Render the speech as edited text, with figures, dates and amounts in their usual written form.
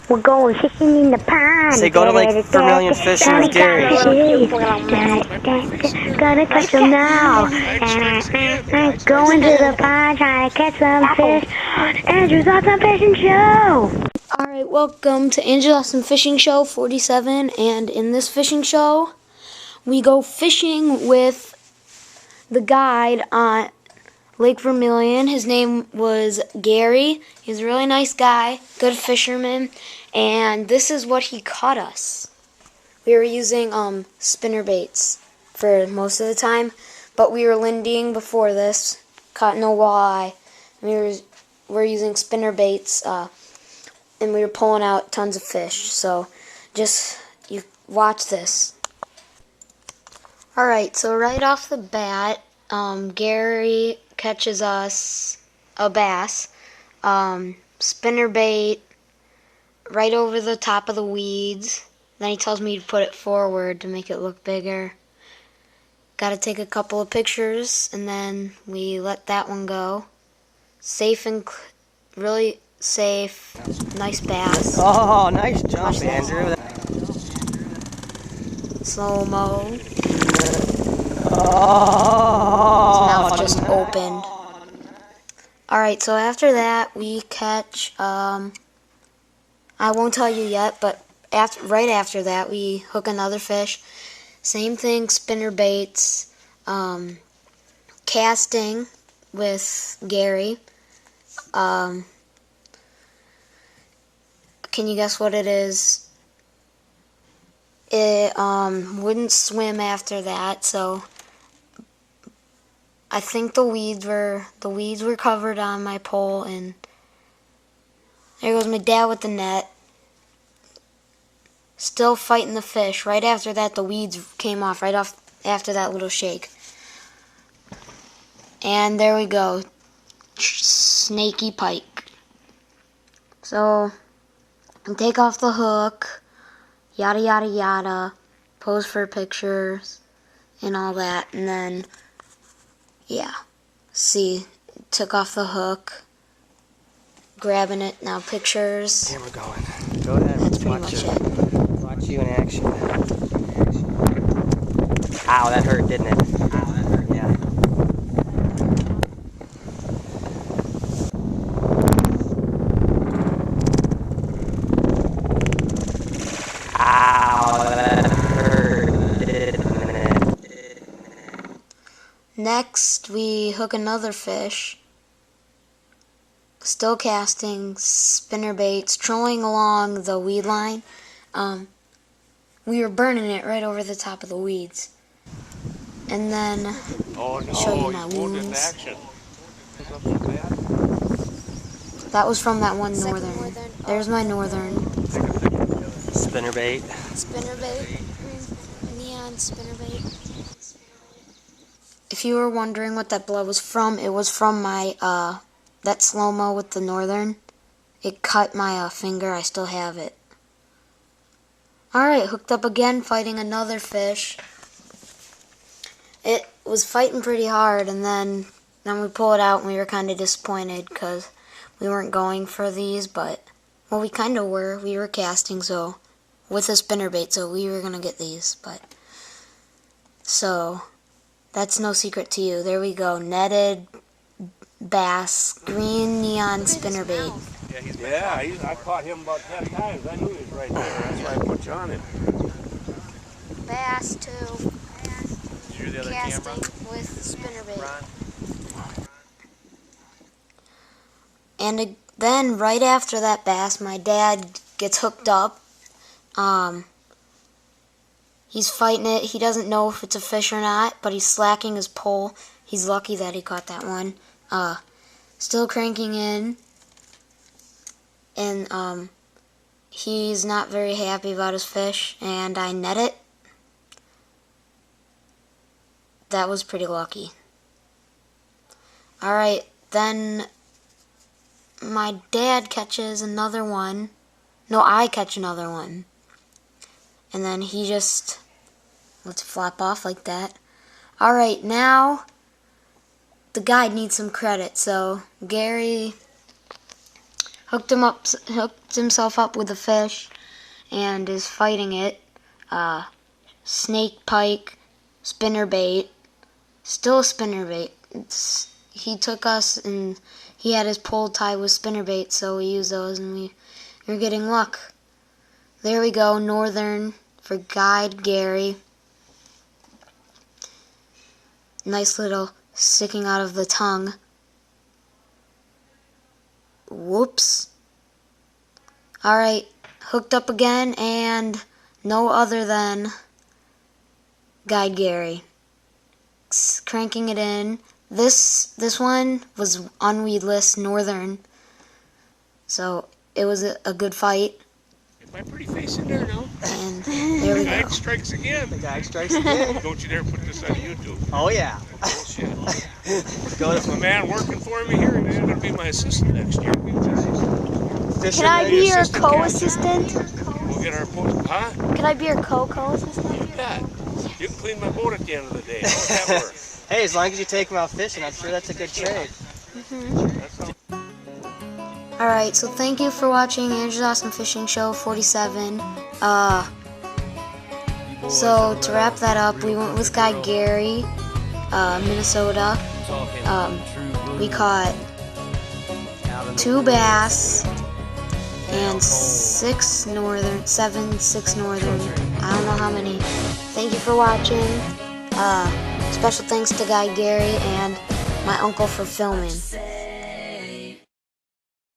We're going fishing in the pond. Say go to Lake Vermilion Fishing with Gary. Gonna catch them now. Going to the pond trying to catch some fish. Andrew's Awesome Fishing Show. Alright, welcome to Andrew's Awesome Fishing Show 47, and in this fishing show, we go fishing with the guide on Lake Vermilion. His name was Gary. He's a really nice guy, good fisherman, and this is what he caught us. We were using spinner baits for most of the time, but we were linding before this, caught no walleye. We were using spinner baits, and we were pulling out tons of fish. So just you watch this. Alright, so right off the bat, Gary catches us a bass, spinner bait right over the top of the weeds. Then he tells me to put it forward to make it look bigger. Got to take a couple of pictures, and then we let that one go. Safe and really safe, nice bass. Oh, nice jump, Andrew. Slow-mo. Oh, His mouth just opened. Alright, so after that we catch, I won't tell you yet, but right after that we hook another fish. Same thing, spinner baits, casting with Gary. Can you guess what it is? It wouldn't swim after that, so I think the weeds were covered on my pole, and there goes my dad with the net. Still fighting the fish. Right after that, the weeds came off, right off after that little shake. And there we go. Snaky pike. So, take off the hook, yada yada yada, pose for pictures, and all that, and then, yeah. See, took off the hook, grabbing it, now pictures. Here we're going. Go ahead. That's pretty much it. Watch you in action. Ow, that hurt, didn't it? Ow, that hurt, yeah. Ow, that hurt, didn't it? Next, we hook another fish. Still casting, spinner baits, trolling along the weed line. We were burning it right over the top of the weeds. And then, show you my wounds. That was from that one northern. There's my northern. Spinner bait. Spinner bait. Neon spinner bait. If you were wondering what that blood was from, it was from my, that slow-mo with the northern. It cut my finger. I still have it. Alright, hooked up again, fighting another fish. It was fighting pretty hard, and then we pulled it out, and we were kind of disappointed because we weren't going for these, but, well, we kind of were. We were casting, so, with a spinnerbait, so we were going to get these, but, so, that's no secret to you. There we go, netted bass, green neon spinnerbait. Yeah, I caught him about 10 times. I knew he was right there. That's why I put you on it. Bass too. Did you hear the other Casting camera? with spinnerbait. Ron? And then right after that bass, my dad gets hooked up. He's fighting it. He doesn't know if it's a fish or not, but he's slacking his pole. He's lucky that he caught that one. Still cranking in. And he's not very happy about his fish, and I net it. That was pretty lucky. Alright, then my dad catches another one. No, I catch another one. And then he just lets it flop off like that. Alright, now the guide needs some credit. So Gary hooked himself up with a fish, and is fighting it. Snake, pike, spinnerbait, still a spinnerbait. He took us and he had his pole tied with spinnerbait, so we used those and we were getting luck. There we go, northern for Guide Gary. Nice little sticking out of the tongue. Whoops. Alright, hooked up again, and no other than Guide Gary. Cranking it in. This one was unweedless, northern, so it was a good fight. Get my pretty face in there now. And there we The guy go. strikes again. The guy strikes again. Don't you dare put this on YouTube. Oh yeah. Bullshit. Go There's a man working for me here. He's going to be my assistant next year. Can I be your co-assistant? We'll get our boat. Huh? Can I be your co-assistant? You bet. You can clean my boat at the end of the day. How's that work? Hey, as long as you take him out fishing, I'm sure that's a good trade. That's all. Alright, so thank you for watching Andrew's Awesome Fishing Show 47. So to wrap that up, we went with Guy Gary, Minnesota. We caught 2 bass and 6 northern, 6 northern. I don't know how many. Thank you for watching. Special thanks to Guy Gary and my uncle for filming.